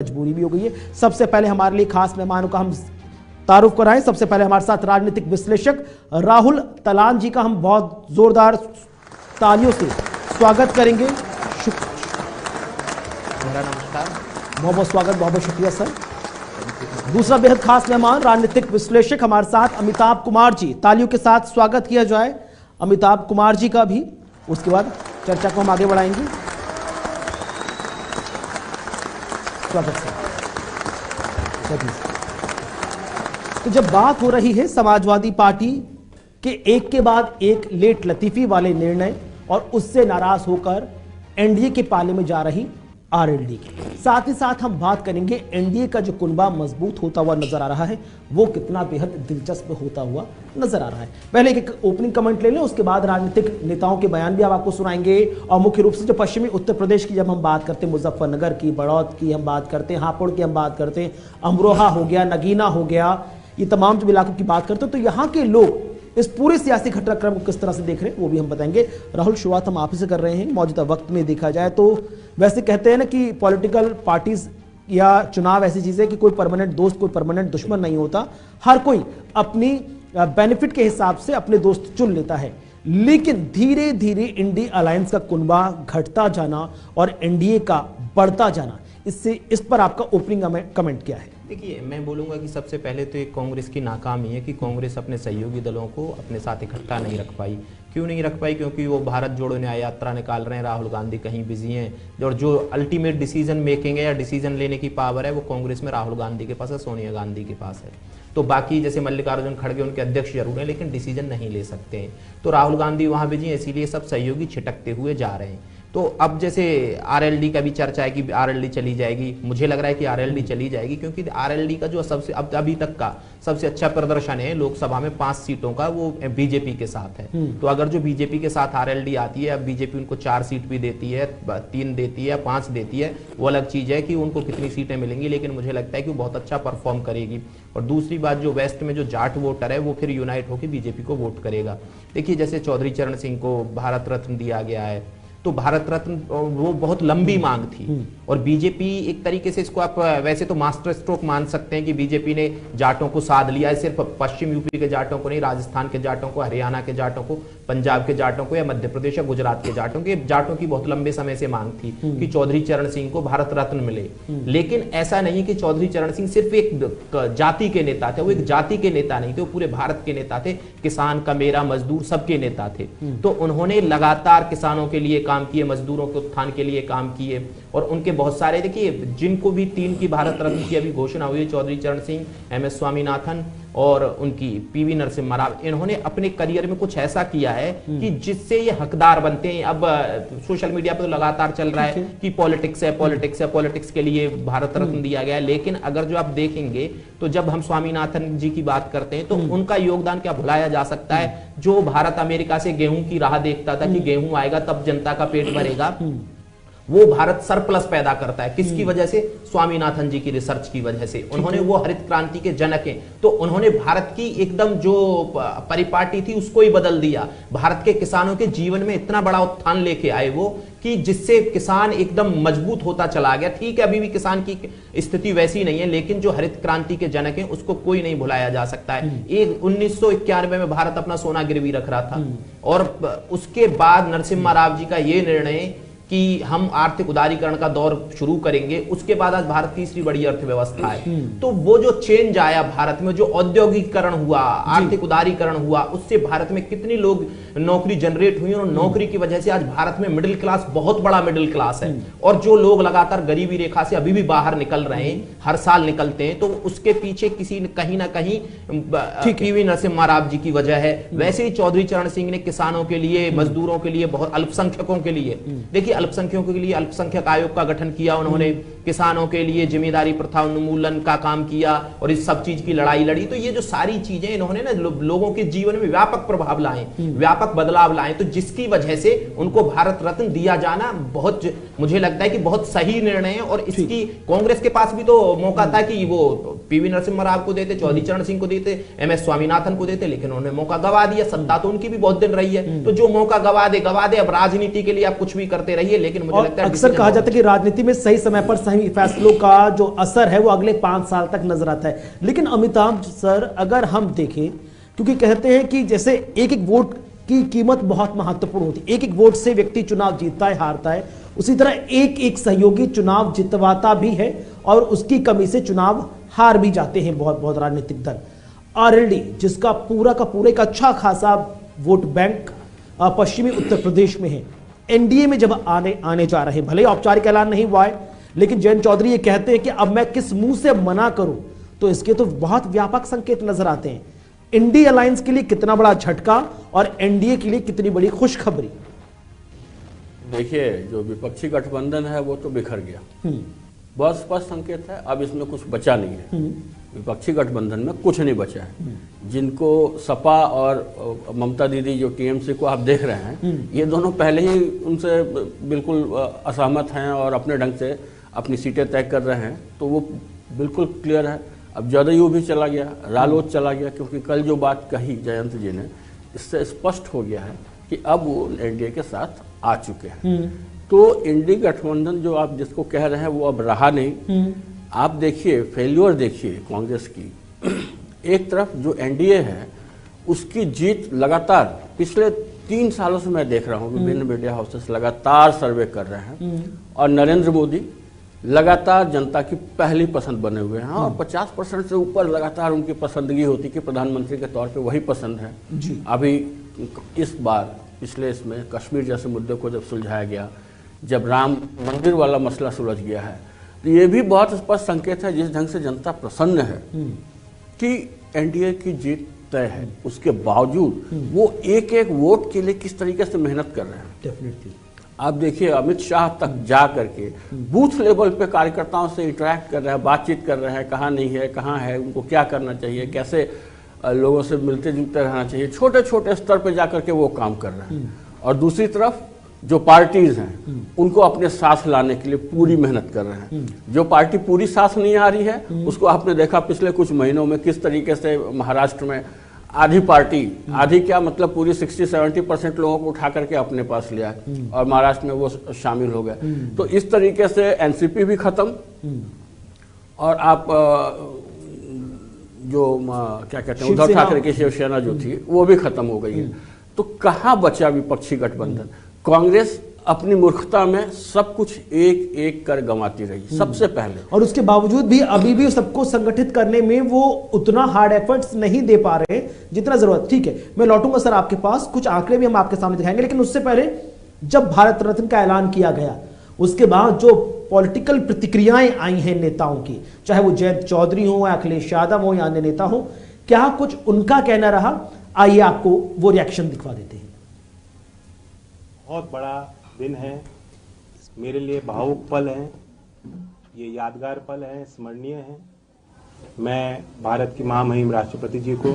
मजबूरी भी हो गई है। सबसे पहले हमारे लिए खास मेहमानों का हम तारुफ कराएं। सबसे पहले हमारे साथ राजनीतिक विश्लेषक राहुल तलान जी का हम बहुत जोरदार तालियों से स्वागत करेंगे। नमस्कार, बहुत बहुत स्वागत, बहुत बहुत शुक्रिया सर। दूसरा बेहद खास मेहमान राजनीतिक विश्लेषक हमारे साथ अमिताभ कुमार जी, तालियों के साथ स्वागत किया जाए अमिताभ कुमार जी का भी। उसके बाद चर्चा को हम आगे बढ़ाएंगे। स्वागत सर। तो जब बात हो रही है समाजवादी पार्टी के एक के बाद एक लेट लतीफी वाले निर्णय और उससे नाराज होकर एनडीए के पाले में जा रही आरएलडी की, साथ ही साथ हम बात करेंगे एनडीए का जो कुनबा मजबूत होता हुआ नजर आ रहा है वो कितना बेहद दिलचस्प होता हुआ नजर आ रहा है। पहले एक ओपनिंग कमेंट ले लें, उसके बाद राजनीतिक नेताओं के बयान भी हम आपको सुनाएंगे। और मुख्य रूप से जो पश्चिमी उत्तर प्रदेश की जब हम बात करते हैं, मुजफ्फरनगर की, बड़ौद की हम बात करते हैं, हापुड़ की हम बात करते हैं, अमरोहा हो गया, नगीना हो गया, ये तमाम जो इलाकों की बात करते हैं, तो यहाँ के लोग इस पूरे सियासी घटनाक्रम को किस तरह से देख रहे हैं वो भी हम बताएंगे। राहुल, शुरुआत हम आप ही से कर रहे हैं। मौजूदा वक्त में देखा जाए तो वैसे कहते हैं ना कि पॉलिटिकल पार्टीज या चुनाव ऐसी चीज है कि कोई परमानेंट दोस्त कोई परमानेंट दुश्मन नहीं होता। हर कोई अपनी बेनिफिट के हिसाब से अपने दोस्त चुन लेता है, लेकिन धीरे धीरे इंडी अलायंस का कुनबा घटता जाना और एनडीए का बढ़ता जाना, इससे इस पर आपका ओपनिंग कमेंट क्या है? देखिए, मैं बोलूँगा कि सबसे पहले तो एक कांग्रेस की नाकामी है कि कांग्रेस अपने सहयोगी दलों को अपने साथ इकट्ठा नहीं रख पाई। क्यों नहीं रख पाई? क्योंकि वो भारत जोड़ो न्याय यात्रा निकाल रहे हैं, राहुल गांधी कहीं बिजी हैं, और जो अल्टीमेट डिसीजन मेकिंग है या डिसीजन लेने की पावर है वो कांग्रेस में राहुल गांधी के पास है, सोनिया गांधी के पास है। तो बाकी जैसे मल्लिकार्जुन खड़गे उनके अध्यक्ष जरूर हैं लेकिन डिसीजन नहीं ले सकते हैं। तो राहुल गांधी वहाँ बिजी हैं, इसीलिए सब सहयोगी छिटकते हुए जा रहे हैं। तो अब जैसे आरएलडी का भी चर्चा है कि आरएलडी चली जाएगी, मुझे लग रहा है कि आरएलडी चली जाएगी क्योंकि आरएलडी का जो सबसे अब अभी तक का सबसे अच्छा प्रदर्शन है लोकसभा में 5 सीटों का, वो बीजेपी के साथ है। तो अगर जो बीजेपी के साथ आरएलडी आती है, अब बीजेपी उनको 4 सीट भी देती है, 3 देती है, 5 देती है, वो अलग चीज है कि उनको कितनी सीटें मिलेंगी, लेकिन मुझे लगता है कि वो बहुत अच्छा परफॉर्म करेगी। और दूसरी बात, जो वेस्ट में जो जाट वोटर है वो फिर यूनाइट होकर बीजेपी को वोट करेगा। देखिए, जैसे चौधरी चरण सिंह को भारत रत्न दिया गया है, तो भारत रत्न वो बहुत लंबी मांग थी और बीजेपी एक तरीके से इसको आप वैसे तो मास्टर स्ट्रोक मान सकते हैं कि बीजेपी ने जाटों को साध लिया है, सिर्फ पश्चिम यूपी के जाटों को नहीं, राजस्थान के जाटों को, हरियाणा के जाटों को, पंजाब के जाटों को या मध्य प्रदेश या गुजरात के जाटों के जाटों की बहुत लंबे समय से मांग थी कि चौधरी चरण सिंह को भारत रत्न मिले। लेकिन ऐसा नहीं कि चौधरी चरण सिंह सिर्फ एक जाति के नेता थे, वो एक जाति के नेता नहीं थे, वो पूरे भारत के नेता थे, किसान का, मेरा, मजदूर सबके नेता थे। तो उन्होंने लगातार किसानों के लिए काम किए, मजदूरों के उत्थान के लिए काम किए और उनके बहुत सारे, देखिए जिनको भी 3 की भारत रत्न की अभी घोषणा हुई है, चौधरी चरण सिंह, एमएस स्वामीनाथन और उनकी पीवी नरसिम्हा राव, इन्होंने अपने करियर में कुछ ऐसा किया है कि जिससे ये हकदार बनते हैं। अब सोशल मीडिया पर तो लगातार चल रहा है कि पॉलिटिक्स है, पॉलिटिक्स है, पॉलिटिक्स के लिए भारत रत्न दिया गया है, लेकिन अगर जो आप देखेंगे तो जब हम स्वामीनाथन जी की बात करते हैं तो उनका योगदान क्या भुलाया जा सकता है? जो भारत अमेरिका से गेहूं की राह देखता था कि गेहूं आएगा तब जनता का पेट भरेगा, वो भारत सरप्लस पैदा करता है। किसकी वजह से? स्वामीनाथन जी की रिसर्च की वजह से। उन्होंने, वो हरित क्रांति के जनक हैं, तो उन्होंने भारत की एकदम जो परिपाटी थी उसको ही बदल दिया। भारत के किसानों के जीवन में इतना बड़ा उत्थान लेके आए वो कि जिससे किसान एकदम मजबूत होता चला गया। ठीक है, अभी भी किसान की स्थिति वैसी नहीं है, लेकिन जो हरित क्रांति के जनक हैं उसको कोई नहीं भुलाया जा सकता है। एक 1991 में भारत अपना सोना गिरवी रख रहा था और उसके बाद नरसिम्हा राव जी का ये निर्णय कि हम आर्थिक उदारीकरण का दौर शुरू करेंगे, उसके बाद आज भारत तीसरी बड़ी अर्थव्यवस्था है। तो वो जो चेंज आया भारत में, जो औद्योगिकरण हुआ, आर्थिक उदारीकरण हुआ, उससे भारत में कितनी लोग नौकरी जनरेट हुई और नौकरी की वजह से आज भारत में मिडिल क्लास, बहुत बड़ा मिडिल क्लास है। और जो लोग लगातार गरीबी रेखा से अभी भी बाहर निकल रहे हैं, हर साल निकलते हैं, तो उसके पीछे किसी कहीं ना कहीं पीवी नरसिम्हा राव जी की वजह है। वैसे ही चौधरी चरण सिंह ने किसानों के लिए, मजदूरों के लिए, बहुत अल्पसंख्यकों के लिए, देखिए अल्पसंख्यकों के लिए अल्पसंख्यक आयोग का गठन किया उन्होंने, किसानों के लिए जिम्मेदारी प्रथा उन्मूलन का काम किया और इस सब चीज की लड़ाई लड़ी। तो ये जो सारी चीजें इन्होंने ना लोगों के जीवन में व्यापक प्रभाव लाए, व्यापक बदलाव लाए, तो जिसकी वजह से उनको भारत रत्न दिया जाना बहुत, मुझे लगता है कि बहुत सही निर्णय है। और इसकी कांग्रेस के पास भी तो मौका था कि वो पीवी नरसिम्हा राव को देते, चौधरी चरण सिंह को देते, MS स्वामीनाथन को देते, लेकिन उन्होंने मौका गवा दिया। सत्ता तो उनकी भी बहुत दिन रही है, तो जो मौका गवा दे। अब राजनीति के लिए आप कुछ भी करते रहिए, लेकिन मुझे लगता है अक्सर कहा जाता है कि राजनीति में सही समय पर सही फैसलों का जो असर है वो अगले 5 साल तक नजर आता है। लेकिन अमिताभ सर, अगर हम देखें, क्योंकि कहते हैं कि जैसे एक एक वोट की कीमत बहुत महत्वपूर्ण होती है, एक एक वोट से व्यक्ति चुनाव जीतता है, हारता है, उसी तरह एक एक सहयोगी चुनाव जितवाता भी है और उसकी कमी से चुनाव हार भी जाते हैं बहुत बहुत राजनीतिक दल। RLD जिसका पूरा का पूरा एक अच्छा खासा वोट बैंक पश्चिमी उत्तर प्रदेश में है, NDA में जब आने जा रहे हैं, भले ही औपचारिक ऐलान नहीं हुआ है, लेकिन जयंत चौधरी ये कहते हैं कि अब मैं किस मुंह से मना करूं, तो इसके तो बहुत व्यापक संकेत नजर आते हैं। इंडिया अलायंस के लिए कितना बड़ा झटका और NDA के लिए कितनी बड़ी खुशखबरी। देखिए, जो विपक्षी गठबंधन है वो तो बिखर गया, बहुत स्पष्ट संकेत है, अब इसमें कुछ बचा नहीं है। विपक्षी गठबंधन में कुछ नहीं बचा है। जिनको सपा और ममता दीदी जो TMC को आप देख रहे हैं, ये दोनों पहले ही उनसे बिल्कुल असहमत हैं और अपने ढंग से अपनी सीटें तय कर रहे हैं, तो वो बिल्कुल क्लियर है। अब जदयू भी चला गया, रालोद चला गया, क्योंकि कल जो बात कही जयंत जी ने, इससे स्पष्ट हो गया है कि अब वो NDA के साथ आ चुके हैं। तो इंडी गठबंधन जो आप जिसको कह रहे हैं वो अब रहा नहीं। आप देखिए, फेल्योर देखिए कांग्रेस की। एक तरफ जो NDA है उसकी जीत लगातार पिछले 3 सालों से मैं देख रहा हूँ, विभिन्न मीडिया हाउसेस लगातार सर्वे कर रहे हैं और नरेंद्र मोदी लगातार जनता की पहली पसंद बने हुए हैं और 50% से ऊपर लगातार उनकी पसंदगी होती कि प्रधानमंत्री के तौर पे वही पसंद है। अभी इस बार पिछले इसमें कश्मीर जैसे मुद्दे को जब सुलझाया गया, जब राम मंदिर वाला मसला सुलझ गया है, तो ये भी बहुत स्पष्ट संकेत है जिस ढंग से जनता प्रसन्न है कि NDA की जीत तय है, उसके बावजूद वो एक एक वोट के लिए किस तरीके से मेहनत कर रहे हैं। डेफिनेटली आप देखिए, अमित शाह तक जा करके बूथ लेवल पे कार्यकर्ताओं से इंटरेक्ट कर रहे हैं, बातचीत कर रहे हैं, कहाँ नहीं है, कहाँ है, उनको क्या करना चाहिए, कैसे लोगों से मिलते जुलते रहना चाहिए, छोटे छोटे स्तर पे जाकर के वो काम कर रहे हैं। और दूसरी तरफ जो पार्टीज हैं उनको अपने साथ लाने के लिए पूरी मेहनत कर रहे हैं। जो पार्टी पूरी साथ नहीं आ रही है उसको आपने देखा पिछले कुछ महीनों में किस तरीके से महाराष्ट्र में आधी पार्टी, आधी क्या मतलब पूरी 60-70% लोगों को उठा करके अपने पास लिया है और महाराष्ट्र में वो शामिल हो गए। तो इस तरीके से NCP भी खत्म और आप जो क्या कहते हैं उद्धव ठाकरे की शिवसेना जो थी वो भी खत्म हो गई है। तो कहाँ बचा विपक्षी गठबंधन? कांग्रेस अपनी मूर्खता में सब कुछ एक एक कर गंवाती रही सबसे पहले, और उसके बावजूद भी अभी भी सबको संगठित करने में वो उतना हार्ड एफर्ट्स नहीं दे पा रहे जितना जरूरत। ठीक है, मैं लौटूंगा सर आपके पास, कुछ आंकड़े भी हम आपके सामने दिखाएंगे, लेकिन उससे पहले जब भारत रत्न का ऐलान किया गया उसके बाद जो पॉलिटिकल प्रतिक्रियाएं आई हैं नेताओं की, चाहे वो जयंत चौधरी हो या अखिलेश यादव हो या अन्य नेता हो, क्या कुछ उनका कहना रहा? आइए आपको वो रिएक्शन दिखवा देते हैं। बहुत बड़ा दिन है, मेरे लिए भावुक पल है, ये यादगार पल है, स्मरणीय है। मैं भारत की महामहिम राष्ट्रपति जी को,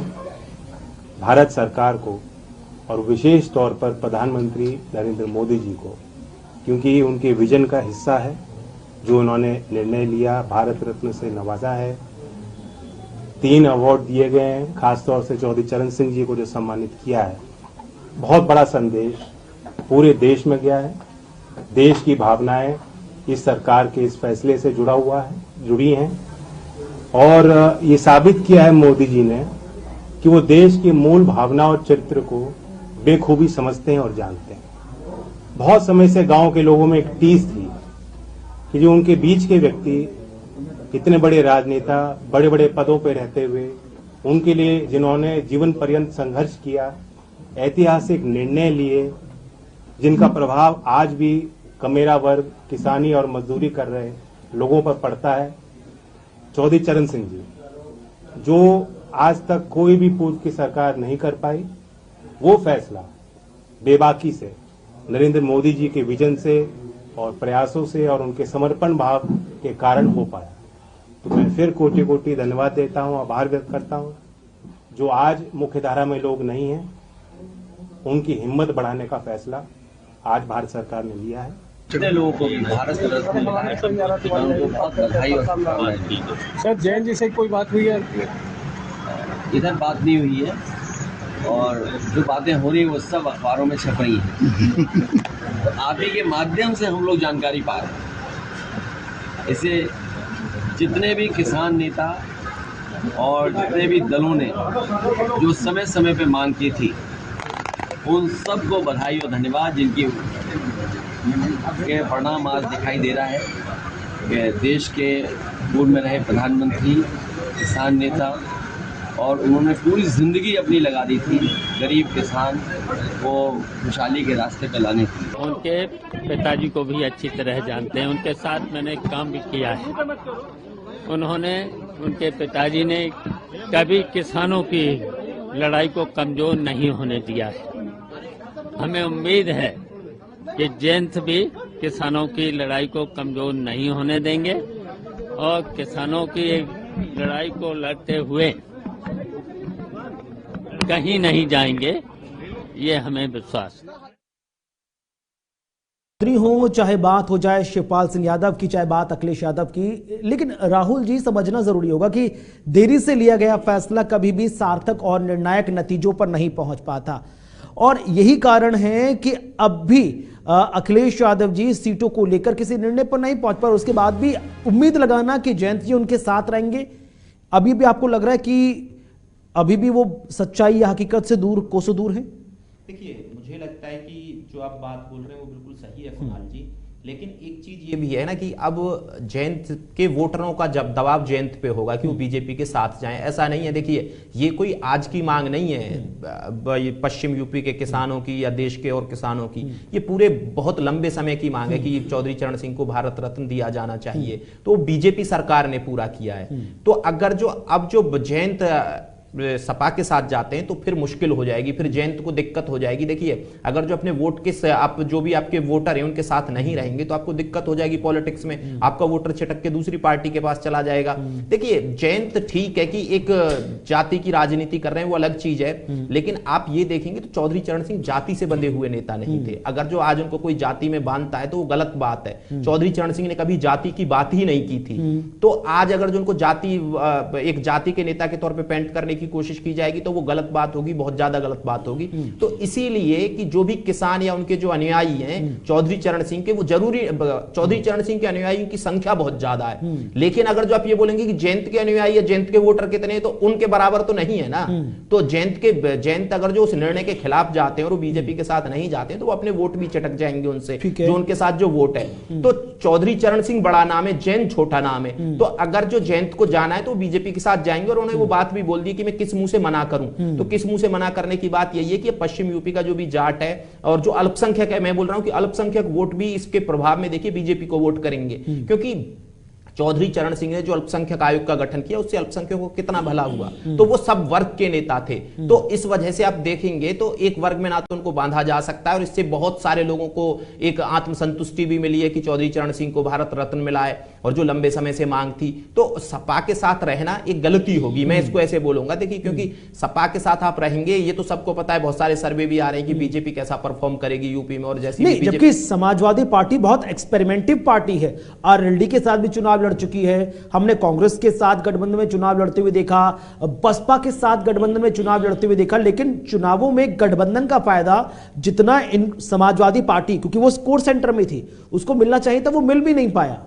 भारत सरकार को और विशेष तौर पर प्रधानमंत्री नरेंद्र मोदी जी को, क्योंकि उनके विजन का हिस्सा है जो उन्होंने निर्णय लिया, भारत रत्न से नवाजा है, 3 अवार्ड दिए गए हैं, खासतौर से चौधरी चरण सिंह जी को जो सम्मानित किया है। बहुत बड़ा संदेश पूरे देश में गया है। देश की भावनाएं इस सरकार के इस फैसले से जुड़ी हैं और ये साबित किया है मोदी जी ने कि वो देश की मूल भावना और चरित्र को बेखूबी समझते हैं और जानते हैं। बहुत समय से गांव के लोगों में एक टीस थी कि जो उनके बीच के व्यक्ति, इतने बड़े राजनेता, बड़े बड़े पदों पर रहते हुए, उनके लिए जिन्होंने जीवन पर्यंत संघर्ष किया, ऐतिहासिक निर्णय लिए, जिनका प्रभाव आज भी कमेरा वर्ग, किसानी और मजदूरी कर रहे लोगों पर पड़ता है, चौधरी चरण सिंह जी, जो आज तक कोई भी पूर्व की सरकार नहीं कर पाई, वो फैसला बेबाकी से नरेंद्र मोदी जी के विजन से और प्रयासों से और उनके समर्पण भाव के कारण हो पाया। तो मैं फिर कोटि कोटि धन्यवाद देता हूं, आभार व्यक्त करता हूं। जो आज मुख्यधारा में लोग नहीं हैं, उनकी हिम्मत बढ़ाने का फैसला आज भारत सरकार ने लिया है। जितने लोगों को भी भारत रत्न मिला है मैं उनको बहुत बधाई और शुभकामनाएं दी। सर जैन जी से कोई बात हुई है? इधर बात नहीं हुई है और जो बातें हो रही है वो सब अखबारों में छप रही हैं। तो आप ही के माध्यम से हम लोग जानकारी पा रहे हैं। इसे जितने भी किसान नेता और जितने भी दलों ने जो समय समय पे मांग की थी उन सबको बधाई और धन्यवाद, जिनकी के परिणाम आज दिखाई दे रहा है कि देश के पूर्व में रहे प्रधानमंत्री, किसान नेता, और उन्होंने पूरी ज़िंदगी अपनी लगा दी थी गरीब किसान को खुशहाली के रास्ते पे लाने की। उनके पिताजी को भी अच्छी तरह जानते हैं, उनके साथ मैंने काम भी किया है। उन्होंने, उनके पिताजी ने कभी किसानों की लड़ाई को कमज़ोर नहीं होने दिया है। हमें उम्मीद है कि जयंत भी किसानों की लड़ाई को कमज़ोर नहीं होने देंगे और किसानों की लड़ाई को लड़ते हुए कहीं नहीं जाएंगे, ये हमें विश्वास है। हो, चाहे बात हो जाए शिवपाल सिंह यादव की, चाहे बात अखिलेश यादव की, लेकिन राहुल जी समझना जरूरी होगा कि देरी से लिया गया फैसला कभी भी सार्थक और निर्णायक नतीजों पर नहीं पहुंच पाता, और यही कारण है कि अब भी अखिलेश यादव जी सीटों को लेकर किसी निर्णय पर नहीं पहुंच पाए। उसके बाद भी उम्मीद लगाना कि जयंत जी उनके साथ रहेंगे, अभी भी आपको लग रहा है कि अभी भी वो सच्चाई या हकीकत से दूर, कोसों दूर है? देखिए, मुझे लगता है कि जो आप बात बोल रहे हैं वो बिल्कुल सही है कुणाल जी, लेकिन एक चीज ये भी है ना कि अब जयंत के वोटरों का जब दबाव जयंत पे होगा कि वो बीजेपी के साथ जाएं, ऐसा नहीं है। देखिए, ये कोई आज की मांग नहीं है पश्चिम यूपी के किसानों की या देश के और किसानों की, ये पूरे बहुत लंबे समय की मांग है कि चौधरी चरण सिंह को भारत रत्न दिया जाना चाहिए, तो बीजेपी सरकार ने पूरा किया है। तो अगर जो जयंत सपा के साथ जाते हैं तो फिर मुश्किल हो जाएगी, फिर जयंत को दिक्कत हो जाएगी। देखिए, अगर जो अपने वोट के आप जो भी आपके वोटर हैं उनके साथ नहीं रहेंगे तो आपको दिक्कत हो जाएगी पॉलिटिक्स में, आपका वोटर छिटक के दूसरी पार्टी के पास चला जाएगा। देखिए, जयंत ठीक है कि एक जाति की राजनीति कर रहे हैं, वो अलग चीज है, लेकिन आप ये देखेंगे तो चौधरी चरण सिंह जाति से बंधे हुए नेता नहीं थे। अगर जो आज उनको कोई जाति में बांधता है तो वो गलत बात है। चौधरी चरण सिंह ने कभी जाति की बात ही नहीं की थी, तो आज अगर जो उनको एक जाति के नेता के तौर पर पेंट करने की कोशिश की जाएगी तो वो गलत बात होगी, बहुत ज्यादा गलत बात होगी। तो इसीलिए कि जो भी किसान या उनके जो अनुयायी हैं चौधरी चरण सिंह के, वो जरूरी, चौधरी चरण सिंह के अनुयायियों की संख्या बहुत ज्यादा है, लेकिन अगर जो आप ये बोलेंगे कि जयंत के अनुयायी या जयंत के वोटर कितने, तो उनके बराबर तो नहीं है ना। तो जयंत अगर जो उस निर्णय के खिलाफ जाते हैं और वो बीजेपी के साथ नहीं जाते तो वो अपने वोट भी चटक जाएंगे उनसे, जो उनके साथ जो वोट है। तो चौधरी चरण सिंह बड़ा नाम है, जयंत छोटा नाम है, तो अगर जो जयंत को जाना है तो बीजेपी के साथ जाएंगे। और उन्होंने वो बात भी बोल दी कि मैं किस मुंह से मना करूं, तो किस मुंह से मना करने की बात यही है कि पश्चिम यूपी का जो भी जाट है और जो अल्पसंख्यक है, मैं बोल रहा हूं कि अल्पसंख्यक वोट भी इसके प्रभाव में देखिए बीजेपी को वोट करेंगे, क्योंकि चौधरी चरण सिंह ने जो अल्पसंख्यक आयोग का गठन किया उससे अल्पसंख्यकों को कितना भला हुआ, तो वो सब वर्ग के नेता थे। तो इस वजह से आप देखेंगे तो एक वर्ग में ना तो उनको बांधा जा सकता है, और इससे बहुत सारे लोगों को एक आत्मसंतुष्टि भी मिली है कि चौधरी चरण सिंह को भारत रत्न मिला है, और जो लंबे समय से मांग थी। तो सपा के साथ रहना एक गलती होगी, मैं इसको ऐसे बोलूंगा। देखिए, क्योंकि सपा के साथ आप रहेंगे ये तो सबको पता है, बहुत सारे सर्वे भी आ रहे हैं कि बीजेपी कैसा परफॉर्म करेगी यूपी में, और जैसे जबकि समाजवादी पार्टी बहुत एक्सपेरिमेंटिव पार्टी है, आरएलडी के साथ भी चुनाव लड़ चुकी है, हमने कांग्रेस के साथ गठबंधन में चुनाव लड़ते हुए देखा, बसपा के साथ गठबंधन में चुनाव लड़ते हुए देखा, लेकिन चुनावों में गठबंधन का फायदा जितना इन समाजवादी पार्टी, क्योंकि वो स्कोर सेंटर में थी, उसको मिलना चाहिए था, वो मिल भी नहीं पाया।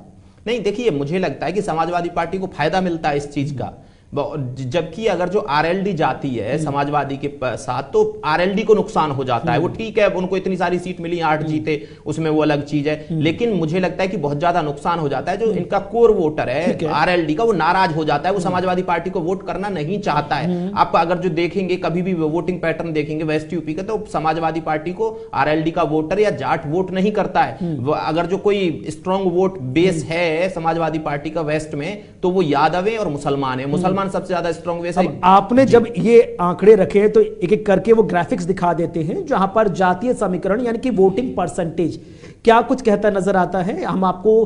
नहीं, देखिए, मुझे लगता है कि समाजवादी पार्टी को फायदा मिलता है इस चीज का, जबकि अगर जो आरएलडी जाती है समाजवादी के साथ तो आरएलडी को नुकसान हो जाता है। वो ठीक है, उनको इतनी सारी सीट मिली, 8 जीते, उसमें वो अलग चीज है, लेकिन मुझे लगता है कि बहुत ज्यादा नुकसान हो जाता है। जो इनका कोर वोटर है आरएलडी का, वो नाराज हो जाता है, वो समाजवादी पार्टी को वोट करना नहीं चाहता है। आप अगर जो देखेंगे, कभी भी वोटिंग पैटर्न देखेंगे वेस्ट यूपी का, तो समाजवादी पार्टी को आरएलडी का वोटर या जाट वोट नहीं करता है। अगर जो कोई स्ट्रॉन्ग वोट बेस है समाजवादी पार्टी का वेस्ट में, तो वो यादव है और मुसलमान है। मुसलमान सबसे ज्यादा स्ट्रॉन्ग वेस है। आपने जब ये आंकड़े रखे तो एक एक करके वो ग्राफिक्स दिखा देते हैं, जहां पर जातीय समीकरण यानी कि वोटिंग परसेंटेज क्या कुछ कहता नजर आता है। हम आपको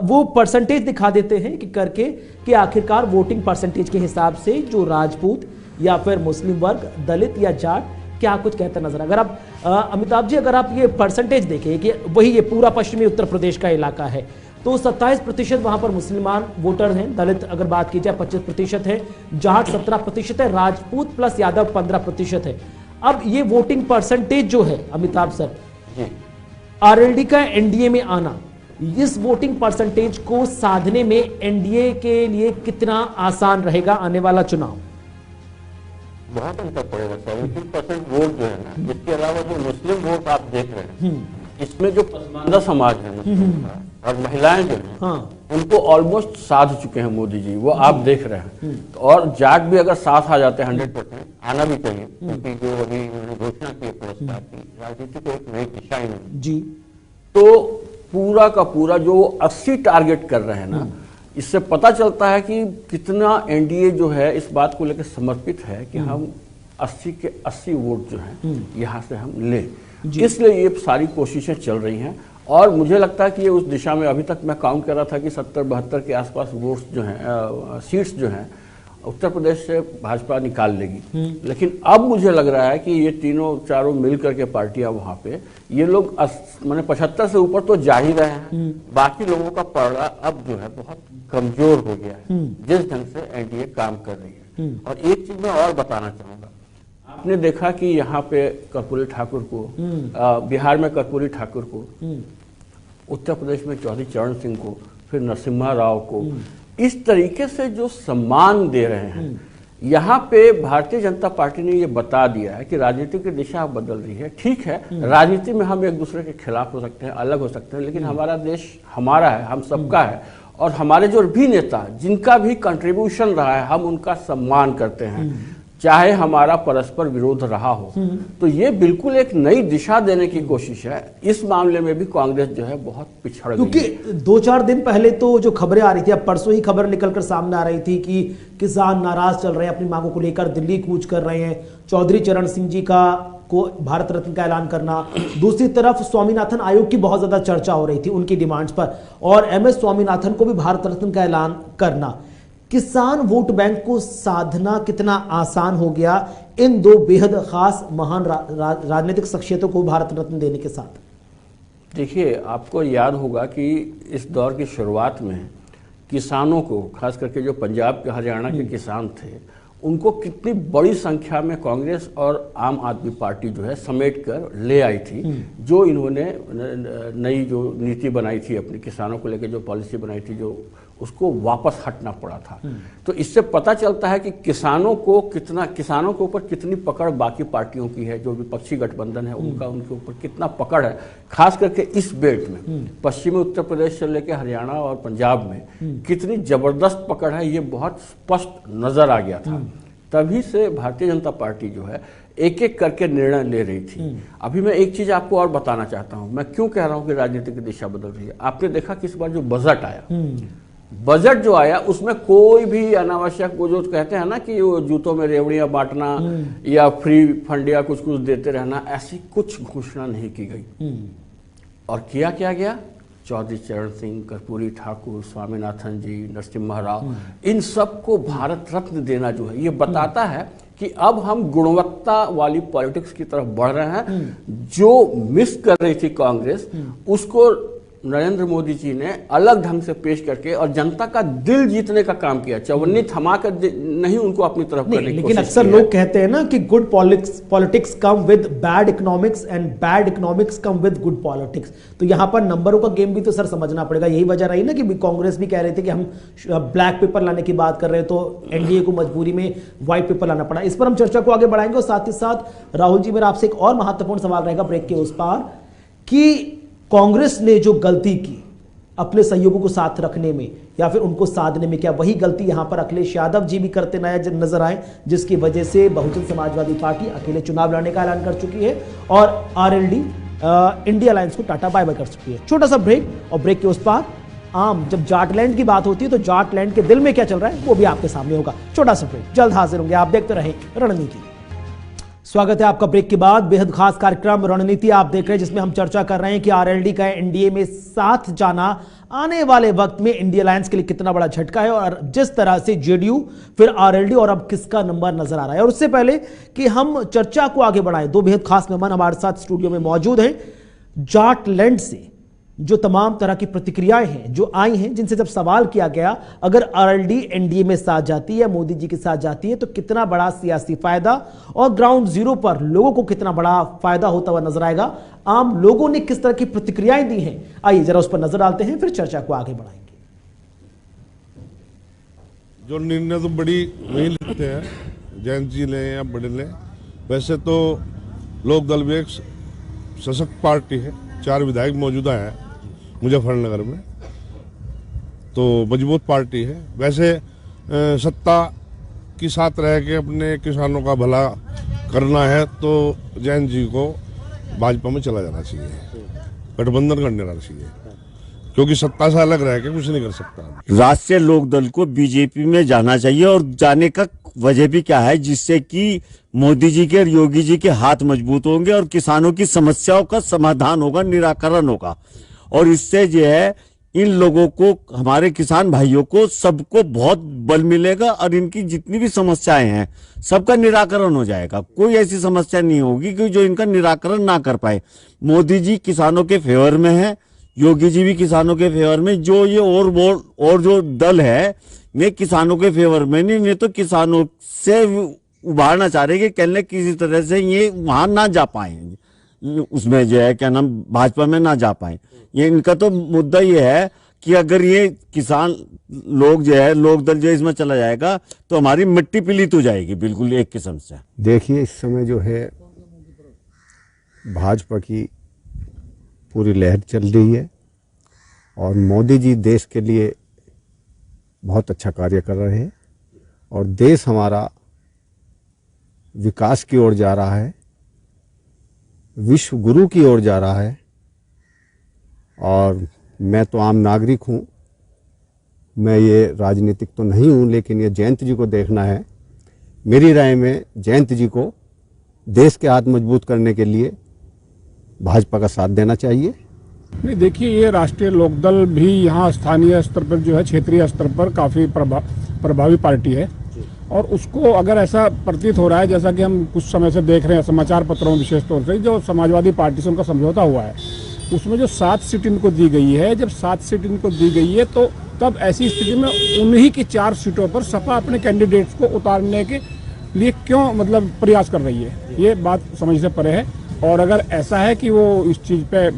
वो परसेंटेज दिखा देते हैं कि करके कि आखिरकार वोटिंग परसेंटेज के हिसाब से जो राजपूत या फिर मुस्लिम वर्ग, दलित या जाट क्या कुछ कहता नजर। अगर आप अमिताभ जी, अगर आप ये परसेंटेज देखें कि वही ये पूरा पश्चिमी उत्तर प्रदेश का इलाका है, तो 27% वहां पर मुसलमान वोटर हैं, दलित अगर बात की जाए 25% है, जाट 17% है, राजपूत प्लस यादव 15% है। अब ये वोटिंग परसेंटेज जो है अमिताभ सर, आरएलडी का एनडीए में आना, इस वोटिंग परसेंटेज को साधने में एनडीए के लिए कितना आसान रहेगा आने वाला चुनाव? बहुत अंतर पड़ेगा। 70% वोट जो है ना, इसके अलावा जो मुस्लिम वोट आप देख रहे हैं, इसमें जो पसमानदा समाज है मुस्लिम का और महिलाएं जो हैं, हाँ, उनको ऑलमोस्ट साध चुके हैं मोदी जी, वो आप देख रहे हैं। और जाट भी अगर साथ आ जाते हैं 100%, आना भी चाहिए, क्योंकि जो अभी उन्होंने घोषणा की पुरस्कार की, राजनीति को एक नई दिशा ही जी, तो पूरा का पूरा जो 80 टारगेट कर रहे हैं ना, इससे पता चलता है कि कितना एनडीए जो है इस बात को लेकर समर्पित है कि हम 80 के 80 वोट जो हैं यहाँ से हम लें। इसलिए ये सारी कोशिशें चल रही हैं और मुझे लगता है कि ये उस दिशा में, अभी तक मैं काउंट कर रहा था कि 70-72 के आसपास वोट्स जो हैं, सीट्स जो हैं उत्तर प्रदेश से भाजपा निकाल लेगी। लेकिन अब मुझे लग रहा है कि ये तीनों चारों मिल करके पार्टियां वहां पे, ये लोग मैंने 75 से ऊपर तो जा ही रहे हैं, बाकी लोगों का पलड़ा अब जो है बहुत कमजोर हो गया है जिस ढंग से एनडीए काम कर रही है। और एक चीज मैं और बताना चाहूंगा, आपने देखा कि यहाँ पे कर्पूरी ठाकुर को, बिहार में कर्पूरी ठाकुर को, उत्तर प्रदेश में चौधरी चरण सिंह को, फिर नरसिम्हा राव को, इस तरीके से जो सम्मान दे रहे हैं, यहाँ पे भारतीय जनता पार्टी ने ये बता दिया है कि राजनीति की दिशा बदल रही है। ठीक है, राजनीति में हम एक दूसरे के खिलाफ हो सकते हैं, अलग हो सकते हैं, लेकिन हमारा देश हमारा है, हम सबका है, और हमारे जो भी नेता जिनका भी कंट्रीब्यूशन रहा है हम उनका सम्मान करते हैं, चाहे हमारा परस्पर विरोध रहा हो। तो ये बिल्कुल एक नई दिशा देने की कोशिश है। इस मामले में भी कांग्रेस जो है बहुत पिछड़ गई है। क्योंकि 2-4 दिन पहले तो जो खबरें आ रही थी, अब परसों ही खबर निकलकर सामने आ रही थी कि किसान नाराज चल रहे हैं, अपनी मांगों को लेकर दिल्ली कूच कर रहे हैं, चौधरी चरण सिंह जी को भारत रत्न का ऐलान करना, दूसरी तरफ स्वामीनाथन आयोग की बहुत ज्यादा चर्चा हो रही थी उनकी डिमांड्स पर, और एमएस स्वामीनाथन को भी भारत रत्न का ऐलान करना। किसान वोट बैंक को साधना कितना आसान हो गया इन दो बेहद खास महान राजनीतिक शख्सियतों को भारत रत्न देने के साथ? देखिए, आपको याद होगा कि इस दौर की शुरुआत में किसानों को, खास करके जो पंजाब के हरियाणा के किसान थे, उनको कितनी बड़ी संख्या में कांग्रेस और आम आदमी पार्टी जो है समेट कर ले आई थी। जो इन्होंने नई जो नीति बनाई थी अपने किसानों को लेकर, जो पॉलिसी बनाई थी, जो उसको वापस हटना पड़ा था। तो इससे पता चलता है कि किसानों के ऊपर कितनी पकड़ बाकी पार्टियों की है, जो विपक्षी गठबंधन है उनका उनके ऊपर कितना पकड़ है, खास करके इस बेल्ट में, पश्चिमी उत्तर प्रदेश से लेकर हरियाणा और पंजाब में कितनी जबरदस्त पकड़ है, ये बहुत स्पष्ट नजर आ गया था। तभी से भारतीय जनता पार्टी जो है एक एक करके निर्णय ले रही थी। अभी मैं एक चीज आपको और बताना चाहता हूं, मैं क्यों कह रहा हूं कि राजनीति की दिशा बदल रही है। आपने देखा कि इस बार जो बजट आया, बजट जो आया उसमें कोई भी अनावश्यक, वो जो कहते हैं ना कि वो जूतों में रेवड़ियां बांटना या फ्री फंड या कुछ कुछ देते रहना, ऐसी कुछ घोषणा नहीं की गई। और किया क्या गया? चौधरी चरण सिंह, कर्पूरी ठाकुर, स्वामीनाथन जी, नरसिम्हा राव, इन सबको भारत रत्न देना जो है, ये बताता है कि अब हम गुणवत्ता वाली पॉलिटिक्स की तरफ बढ़ रहे हैं। जो मिस कर रही थी कांग्रेस, उसको नरेंद्र मोदी जी ने अलग ढंग से पेश करके और जनता का दिल जीतने का काम किया। चवन्नी थमा कर नहीं उनको अपनी तरफ करने की कोशिश की। लेकिन अक्सर लोग कहते हैं ना कि good politics come with bad economics and bad economics come with good politics. तो यहां पर नंबरों का गेम भी तो सर समझना पड़ेगा। यही वजह रही ना कि कांग्रेस भी कह रहे थे कि हम ब्लैक पेपर लाने की बात कर रहे हैं, तो एनडीए को मजबूरी में व्हाइट पेपर लाना पड़ा। इस पर हम चर्चा को आगे बढ़ाएंगे और साथ ही साथ राहुल जी, मेरा आपसे एक और महत्वपूर्ण सवाल रहेगा ब्रेक के उस पार, कि कांग्रेस ने जो गलती की अपने सहयोगों को साथ रखने में या फिर उनको साधने में, क्या वही गलती यहां पर अखिलेश यादव जी भी करते नजर आए, जिसकी वजह से बहुजन समाजवादी पार्टी अकेले चुनाव लड़ने का ऐलान कर चुकी है और आरएलडी इंडिया अलायंस को टाटा बाय बाय कर चुकी है। छोटा सा ब्रेक, और ब्रेक के उस पार जब जाटलैंड की बात होती है तो जाटलैंड के दिल में क्या चल रहा है वो भी आपके सामने होगा। छोटा सा ब्रेक, जल्द हाजिर होंगे। आप देखते रहें रणनीति। स्वागत है आपका ब्रेक के बाद। बेहद खास कार्यक्रम रणनीति आप देख रहे हैं, जिसमें हम चर्चा कर रहे हैं कि आरएलडी का एनडीए में साथ जाना आने वाले वक्त में इंडिया अलायंस के लिए कितना बड़ा झटका है, और जिस तरह से जेडीयू फिर आरएलडी और अब किसका नंबर नजर आ रहा है। और उससे पहले कि हम चर्चा को आगे बढ़ाएं, दो बेहद खास मेहमान हमारे साथ स्टूडियो में मौजूद हैं। जाटलैंड से जो तमाम तरह की प्रतिक्रियाएं हैं जो आई हैं, जिनसे जब सवाल किया गया अगर आरएलडी एनडीए में साथ जाती है, मोदी जी के साथ जाती है, तो कितना बड़ा सियासी फायदा और ग्राउंड जीरो पर लोगों को कितना बड़ा फायदा होता हुआ नजर आएगा, आम लोगों ने किस तरह की प्रतिक्रियाएं दी हैं, आइए जरा उस पर नजर डालते हैं, फिर चर्चा को आगे बढ़ाएंगे। जो निर्णय तो बड़ी नहीं लेते हैं, जयंत जी लें या बड़े लें। वैसे तो लोक दल भी एक सशक्त पार्टी है, 4 विधायक मौजूदा हैं मुजफ्फरनगर में, तो मजबूत पार्टी है। वैसे सत्ता के साथ रह के अपने किसानों का भला करना है तो जयंत जी को भाजपा में चला जाना चाहिए, गठबंधन करने जाना चाहिए, क्योंकि सत्ता से अलग रह के कुछ नहीं कर सकता। राष्ट्रीय लोकदल को बीजेपी में जाना चाहिए, और जाने का वजह भी क्या है, जिससे कि मोदी जी के और योगी जी के हाथ मजबूत होंगे और किसानों की समस्याओं का समाधान होगा, निराकरण होगा, और इससे जो है इन लोगों को, हमारे किसान भाइयों को, सबको बहुत बल मिलेगा और इनकी जितनी भी समस्याएं हैं सबका निराकरण हो जाएगा। कोई ऐसी समस्या नहीं होगी कि जो इनका निराकरण ना कर पाए। मोदी जी किसानों के फेवर में है, योगी जी भी किसानों के फेवर में, जो ये और जो दल है ये किसानों के फेवर में नहीं, ये तो किसानों से उभारना चाह रहे कि कहने किसी तरह से ये वहां ना जा पाए, उसमें जो है क्या नाम भाजपा में ना जा पाए। ये इनका तो मुद्दा ये है कि अगर ये किसान लोग जो है, लोक दल जो इसमें चला जाएगा तो हमारी मिट्टी पलीत हो जाएगी, बिल्कुल एक किस्म से। देखिए, इस समय जो है भाजपा की पूरी लहर चल रही है और मोदी जी देश के लिए बहुत अच्छा कार्य कर रहे हैं और देश हमारा विकास की ओर जा रहा है, विश्व गुरु की ओर जा रहा है। और मैं तो आम नागरिक हूँ, मैं ये राजनीतिक तो नहीं हूँ, लेकिन ये जयंत जी को देखना है। मेरी राय में जयंत जी को देश के हाथ मजबूत करने के लिए भाजपा का साथ देना चाहिए। नहीं, देखिए, ये राष्ट्रीय लोकदल भी यहाँ स्थानीय स्तर पर जो है, क्षेत्रीय स्तर पर काफ़ी प्रभावी पार्टी है, और उसको अगर ऐसा प्रतीत हो रहा है जैसा कि हम कुछ समय से देख रहे हैं समाचार पत्रों में, विशेष तौर से जो समाजवादी पार्टी से उनका समझौता हुआ है, उसमें जो 7 सीट इनको दी गई है, जब 7 सीट इनको दी गई है तो तब ऐसी स्थिति में उन्हीं की 4 सीटों पर सपा अपने कैंडिडेट्स को उतारने के लिए क्यों मतलब प्रयास कर रही है, ये बात समझ से परे है। और अगर ऐसा है कि वो इस चीज़ पे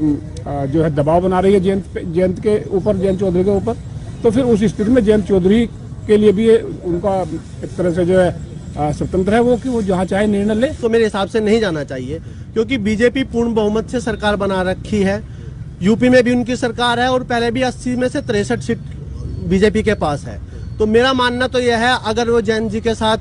जो है दबाव बना रही है जयंत के ऊपर, जयंत चौधरी के ऊपर, तो फिर उस स्थिति में जयंत चौधरी के लिए भी उनका एक तरह से जो है स्वतंत्र है वो, कि वो जहाँ चाहे निर्णय ले। तो मेरे हिसाब से नहीं जाना चाहिए, क्योंकि बीजेपी पूर्ण बहुमत से सरकार बना रखी है। यूपी में भी उनकी सरकार है और पहले भी 80 में से 63 सीट बीजेपी के पास है। तो मेरा मानना तो यह है, अगर वो जयंत जी के साथ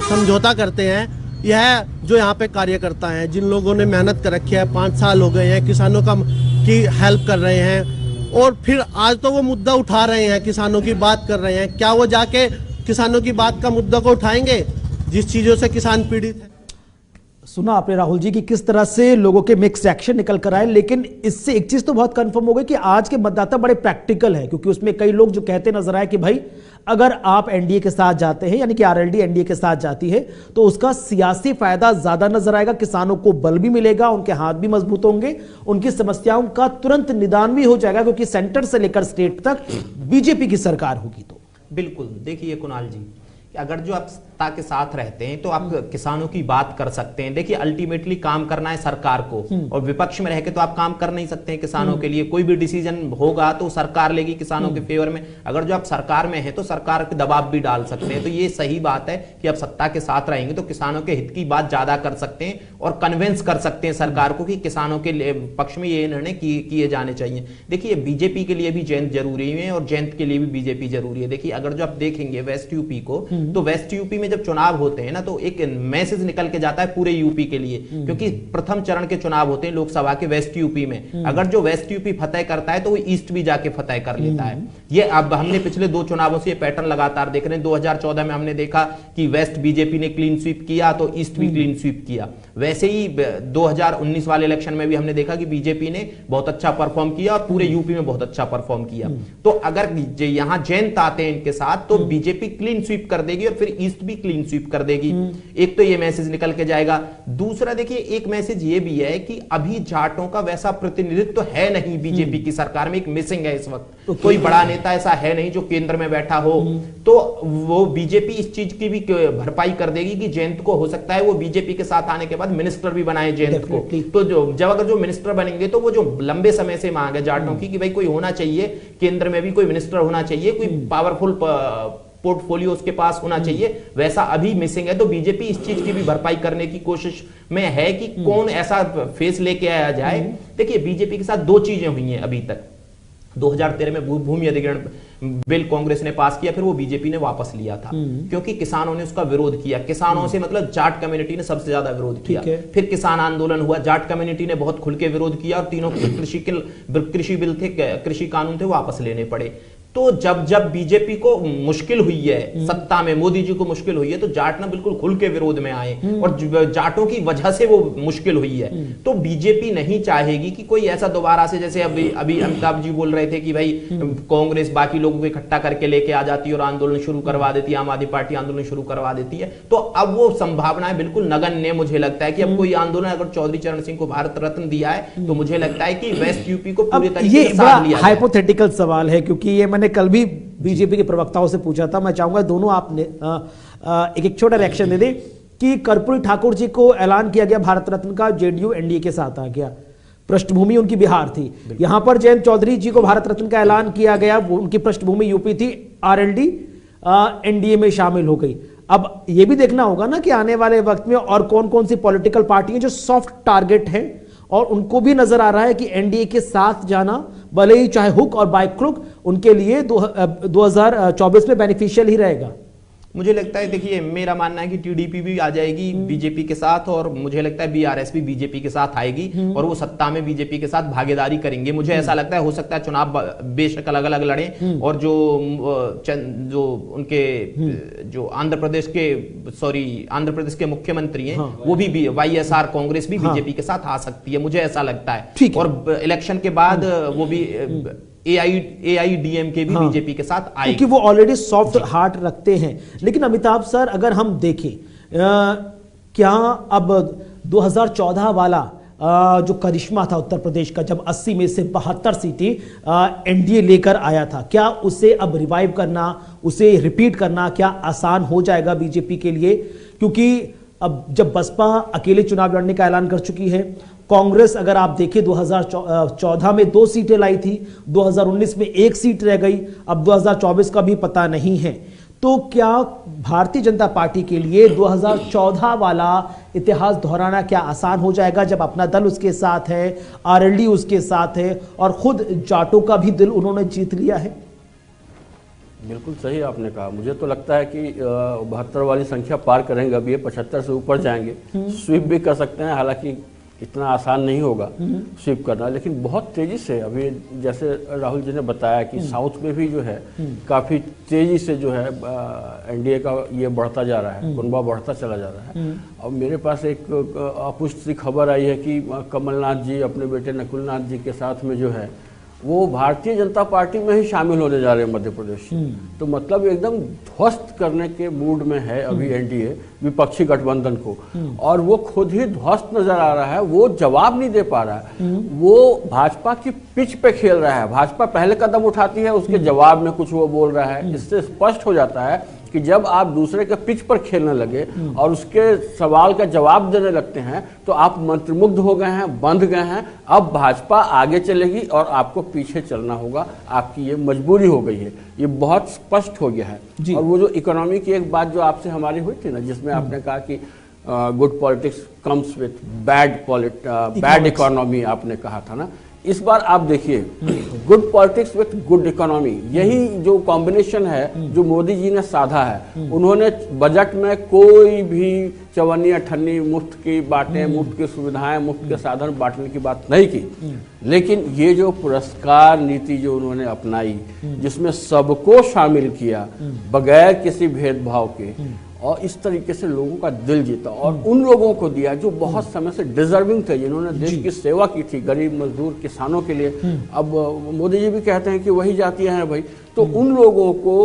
समझौता करते हैं, यह जो यहाँ पे कार्यकर्ता हैं, जिन लोगों ने मेहनत कर रखी है, 5 साल हो गए हैं, किसानों की हेल्प कर रहे हैं, और फिर आज तो वो मुद्दा उठा रहे हैं, किसानों की बात कर रहे हैं, क्या वो जाके किसानों की बात का मुद्दा को उठाएंगे जिस चीजों से किसान पीड़ित है? सुना आपने राहुल जी की किस तरह से लोगों के मिक्स एक्शन निकल कर आए, लेकिन इससे एक चीज तो बहुत कंफर्म हो गई कि आज के मतदाता बड़े प्रैक्टिकल हैं, क्योंकि उसमें कई लोग जो कहते नजर आए कि भाई अगर आप एनडीए के साथ जाते हैं, यानी कि आरएलडी एनडीए के साथ जाती है, तो उसका सियासी फायदा ज्यादा नजर आएगा, किसानों को बल भी मिलेगा, उनके हाथ भी मजबूत होंगे, उनकी समस्याओं का तुरंत निदान भी हो जाएगा, क्योंकि सेंटर से लेकर स्टेट तक बीजेपी की सरकार होगी। तो बिल्कुल, देखिए कुणाल जी, अगर जो आप सत्ता के साथ रहते हैं तो आप किसानों की बात कर सकते हैं। देखिए, अल्टीमेटली काम करना है सरकार को, और विपक्ष में रह के तो आप काम कर नहीं सकते हैं किसानों के लिए। कोई भी डिसीजन होगा तो सरकार लेगी किसानों के फेवर में। अगर जो आप सरकार में हैं तो सरकार के दबाव भी डाल सकते हैं। तो ये सही बात है कि आप सत्ता के साथ रहेंगे तो किसानों के हित की बात ज्यादा कर सकते हैं और कन्विंस कर सकते हैं सरकार को कि किसानों के पक्ष में ये निर्णय किए जाने चाहिए। देखिए, बीजेपी के लिए भी जयंत जरूरी है और जयंत के लिए भी बीजेपी जरूरी है। देखिए, अगर जो आप देखेंगे वेस्ट यूपी को, तो वेस्ट यूपी में जब चुनाव होते हैं ना तो एक मैसेज निकल के जाता है पूरे यूपी के लिए, क्योंकि प्रथम चरण के चुनाव होते हैं लोकसभा के वेस्ट यूपी में। अगर जो वेस्ट यूपी फतेह करता है तो वो ईस्ट भी जाके फतेह कर लेता है। ये अब हमने पिछले 2 चुनावों से ये पैटर्न लगातार देख रहे हैं। 2014 में हमने देखा कि वेस्ट बीजेपी ने क्लीन स्वीप किया तो ईस्ट भी क्लीन स्वीप किया। वैसे ही 2019 वाले इलेक्शन में भी हमने देखा कि बीजेपी ने बहुत अच्छा परफॉर्म किया और पूरे यूपी में बहुत अच्छा परफॉर्म किया। तो अगर यहां जयंत आते हैं इनके साथ तो बीजेपी क्लीन स्वीप कर देगी और फिर ईस्ट भी क्लीन स्वीप कर देगी। एक तो ये मैसेज निकल के जाएगा। दूसरा देखिए एक मैसेज ये भी है कि अभी जाटों का वैसा प्रतिनिधित्व तो है नहीं बीजेपी की सरकार में, एक मिसिंग है इस वक्त। कोई बड़ा नेता ऐसा है नहीं जो केंद्र में बैठा हो, तो वो बीजेपी इस चीज की भी भरपाई कर देगी कि जयंत को हो सकता है वो बीजेपी के साथ आने के बाद मिनिस्टर भी बनाए जयंत को। तो अगर जो मिनिस्टर बनेंगे तो वो जो लंबे समय से मांग है जाटों की कि भाई कोई होना चाहिए केंद्र में भी, कोई मिनिस्टर होना चाहिए, कोई पावरफुल पोर्टफोलियो उसके पास होना चाहिए, वैसा अभी मिसिंग है। तो बीजेपी इस चीज की भी भरपाई करने की कोशिश में है कि कौन ऐसा फेस लेके आया जाए। देखिए बीजेपी के साथ 2 चीजें हुई हैं अभी तक। 2013 में भूमि अधिग्रहण बिल कांग्रेस ने पास किया, फिर वो बीजेपी ने वापस लिया था क्योंकि किसानों ने उसका विरोध किया। किसानों से मतलब जाट कम्युनिटी ने सबसे ज्यादा विरोध किया। फिर किसान आंदोलन हुआ, जाट कम्युनिटी ने बहुत खुल के विरोध किया और तीनों कृषि बिल थे, कृषि कानून थे, वापस लेने पड़े। तो जब बीजेपी को मुश्किल हुई है सत्ता में, मोदी जी को मुश्किल हुई है, तो जाट ना बिल्कुल खुल के विरोध में आए और जाटों की वजह से वो मुश्किल हुई है। तो बीजेपी नहीं चाहेगी कि कोई ऐसा दोबारा से, जैसे अभी अमिताभ जी बोल रहे थे कि भाई कांग्रेस बाकी लोगों को इकट्ठा करके लेके आ जाती है और आंदोलन शुरू करवा देती है, आम आदमी पार्टी आंदोलन शुरू करवा देती है। तो अब वो संभावनाएं बिल्कुल नगण्य मुझे लगता है कि अब कोई आंदोलन, अगर चौधरी चरण सिंह को भारत रत्न दिया है तो मुझे लगता है कि वेस्ट यूपी को पूरे तरीके से साथ लिया। हाइपोथेटिकल सवाल है क्योंकि ये मैंने कल भी बीजेपी के प्रवक्ताओं से पूछा था। मैं चाहूंगा दोनों आपने एक छोटा रिएक्शन दे दें कि कर्पूरी ठाकुर जी को ऐलान किया गया भारत रत्न का, जेडीयू एनडीए के साथ आ गया, पृष्ठभूमि उनकी बिहार थी। यहां पर जयंत चौधरी जी को भारत रत्न का ऐलान किया गया, वो उनकी पृष्ठभूमि यूपी थी, आरएलडी एनडीए में शामिल हो गई। अब यह भी देखना होगा ना कि आने वाले वक्त में और कौन कौन सी पॉलिटिकल पार्टियां जो सॉफ्ट टारगेट हैं और उनको भी नजर आ रहा है कि एनडीए के साथ जाना भले ही चाहे हुक और बाय क्रुक उनके लिए 2024 में बेनिफिशियल ही रहेगा। मुझे लगता है, देखिए मेरा मानना है कि टीडीपी भी आ जाएगी बीजेपी के साथ और मुझे लगता है बीआरएस भी बीजेपी के साथ आएगी और वो सत्ता में बीजेपी के साथ भागीदारी करेंगे। मुझे ऐसा लगता है, हो सकता है चुनाव बेशक अलग अलग लड़े और जो उनके जो आंध्र प्रदेश के मुख्यमंत्री हैं वो भी वाईएसआर कांग्रेस भी बीजेपी के साथ आ सकती है, मुझे ऐसा लगता है। और इलेक्शन के बाद वो भी AIDMK भी बीजेपी के साथ आए क्योंकि वो ऑलरेडी सॉफ्ट हार्ट रखते हैं। लेकिन अमिताभ सर, अगर हम देखें क्या अब 2014 वाला जो करिश्मा था उत्तर प्रदेश का, जब 80 में से 72 सीटें एनडीए लेकर आया था, क्या उसे अब रिवाइव करना, उसे रिपीट करना क्या आसान हो जाएगा बीजेपी के लिए? क्योंकि अब जब बसपा अकेले चुनाव लड़ने का ऐलान कर चुकी है, कांग्रेस अगर आप देखें 2014 में 2 सीटें लाई थी, 2019 में 1 सीट रह गई, अब 2024 का भी पता नहीं है। तो क्या भारतीय जनता पार्टी के लिए 2014 वाला इतिहास दोहराना क्या आसान हो जाएगा जब अपना दल उसके साथ है, आरएलडी उसके साथ है और खुद जाटों का भी दिल उन्होंने जीत लिया है? बिल्कुल सही आपने कहा। मुझे तो लगता है कि 72 वाली संख्या पार करेंगे, अब ये 75 से ऊपर जाएंगे, स्वीप भी कर सकते हैं। हालांकि इतना आसान नहीं होगा स्वीप करना, लेकिन बहुत तेजी से अभी जैसे राहुल जी ने बताया कि साउथ में भी जो है काफ़ी तेजी से जो है एनडीए का ये बढ़ता जा रहा है, कुनबा बढ़ता चला जा रहा है। और मेरे पास एक अपुष्ट खबर आई है कि कमलनाथ जी अपने बेटे नकुलनाथ जी के साथ में जो है वो भारतीय जनता पार्टी में ही शामिल होने जा रहे हैं मध्य प्रदेश। तो मतलब एकदम ध्वस्त करने के मूड में है अभी एनडीए विपक्षी गठबंधन को, और वो खुद ही ध्वस्त नजर आ रहा है, वो जवाब नहीं दे पा रहा है, वो भाजपा की पिच पे खेल रहा है। भाजपा पहले कदम उठाती है, उसके जवाब में कुछ वो बोल रहा है। इससे स्पष्ट हो जाता है कि जब आप दूसरे के पिच पर खेलने लगे और उसके सवाल का जवाब देने लगते हैं तो आप मंत्रमुग्ध हो गए हैं, बंध गए हैं। अब भाजपा आगे चलेगी और आपको पीछे चलना होगा, आपकी ये मजबूरी हो गई है, ये बहुत स्पष्ट हो गया है। और वो जो इकोनॉमी की एक बात जो आपसे हमारी हुई थी ना, जिसमें आपने कहा कि good politics comes with bad economy, आपने कहा था ना, इस बार आप देखिए, good politics with good economy, यही जो कॉम्बिनेशन है जो मोदी जी ने साधा है। उन्होंने बजट में कोई भी चवन्नी अठन्नी मुफ्त की बातें, मुफ्त की सुविधाएं, मुफ्त के साधन बांटने की बात नहीं की, लेकिन ये जो पुरस्कार नीति जो उन्होंने अपनाई, जिसमें सबको शामिल किया बगैर किसी भेदभाव के, और इस तरीके से लोगों का दिल जीता और उन लोगों को दिया जो बहुत समय से डिजर्विंग थे, जिन्होंने देश की सेवा की थी, गरीब मजदूर किसानों के लिए। अब मोदी जी भी कहते हैं कि वही जातियां हैं भाई, तो उन लोगों को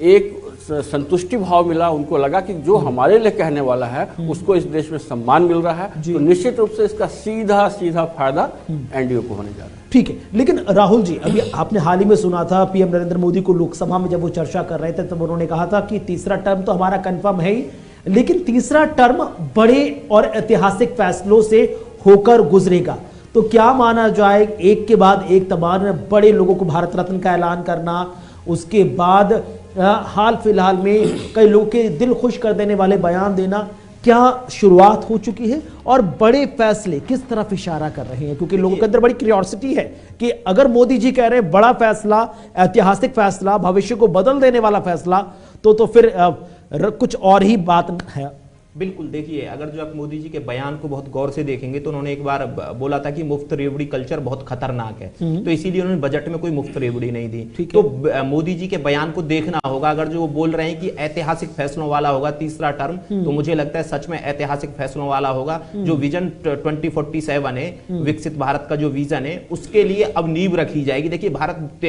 एक संतुष्टि भाव मिला, उनको लगा कि जो हमारे लिए कहने वाला है उसको इस देश में सम्मान मिल रहा है, तो निश्चित रूप से इसका सीधा सीधा फायदा एनडीए को होने जा रहा है। ठीक है, लेकिन राहुल जी, अभी आपने हाल ही में सुना था पीएम नरेंद्र मोदी को लोकसभा में जब वो चर्चा कर रहे थे तब उन्होंने कहा था कि तीसरा टर्म तो हमारा कंफर्म है ही, लेकिन तीसरा टर्म बड़े और ऐतिहासिक फैसलों से होकर गुजरेगा। तो क्या माना जाए, एक के बाद एक तमाम बड़े लोगों को भारत रत्न का ऐलान करना, उसके बाद हाल फिलहाल में कई लोगों के दिल खुश कर देने वाले बयान देना, क्या शुरुआत हो चुकी है और बड़े फैसले किस तरफ इशारा कर रहे हैं? क्योंकि लोगों के अंदर बड़ी क्यूरियोसिटी है कि अगर मोदी जी कह रहे हैं बड़ा फैसला, ऐतिहासिक फैसला, भविष्य को बदल देने वाला फैसला, तो फिर कुछ और ही बात है। बिल्कुल, देखिए, अगर जो आप मोदी जी के बयान को बहुत गौर से देखेंगे तो उन्होंने एक बार बोला था कि मुफ्त रेवड़ी कल्चर बहुत खतरनाक है, तो इसीलिए उन्होंने बजट में कोई मुफ्त रेवड़ी नहीं दी। तो मोदी जी के बयान को देखना होगा। अगर जो वो बोल रहे हैं कि ऐतिहासिक फैसलों वाला होगा तीसरा टर्म, तो मुझे लगता है सच में ऐतिहासिक फैसलों वाला होगा। जो विजन 2047 है, विकसित भारत का जो विजन है, उसके लिए अब नींव रखी जाएगी। देखिए, भारत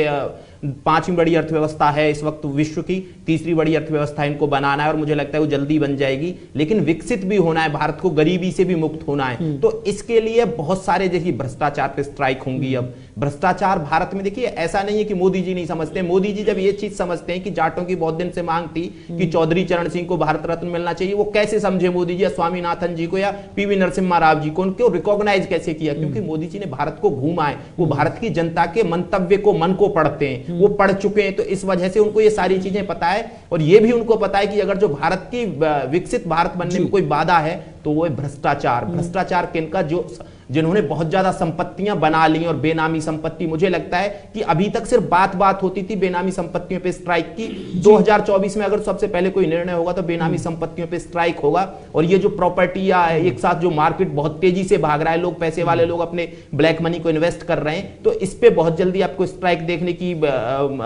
5वीं बड़ी अर्थव्यवस्था है इस वक्त विश्व की, तीसरी बड़ी अर्थव्यवस्था इनको बनाना है और मुझे लगता है वो जल्दी बन जाएगी, लेकिन विकसित भी होना है, भारत को गरीबी से भी मुक्त होना है। तो इसके लिए बहुत सारे, देखिए, भ्रष्टाचार पे स्ट्राइक होंगी। अब भ्रष्टाचार भारत में, देखिए, ऐसा नहीं है कि मोदी जी नहीं समझते। मोदी जी जब ये चीज समझते हैं कि जाटों की बहुत दिन से मांग थी कि चौधरी चरण सिंह को भारत रत्न मिलना चाहिए, वो कैसे समझे मोदी जी या स्वामीनाथन जी को या पीवी नरसिम्हा राव जी को, उनको रिकॉग्नाइज कैसे किया? क्योंकि मोदी जी ने भारत को घूमा है, वो भारत की जनता के मंतव्य को, मन को पढ़ते हैं, वो पढ़ चुके हैं, तो इस वजह से उनको ये सारी चीजें पता है। और ये भी उनको पता है कि अगर जो भारत की विकसित भारत बनने में कोई बाधा है तो वो है भ्रष्टाचार। भ्रष्टाचार किनका? जो जिन्होंने बहुत ज्यादा संपत्तियां बना ली और बेनामी संपत्ति, मुझे लगता है कि अभी तक सिर्फ बात होती थी बेनामी संपत्तियों पे स्ट्राइक की। 2024 में अगर सबसे पहले कोई निर्णय होगा तो बेनामी संपत्तियों पे स्ट्राइक होगा। और ये जो प्रॉपर्टी या एक साथ जो मार्केट बहुत तेजी से भाग रहा है, लोग, पैसे वाले लोग अपने ब्लैक मनी को इन्वेस्ट कर रहे हैं, तो इस पे बहुत जल्दी आपको स्ट्राइक देखने की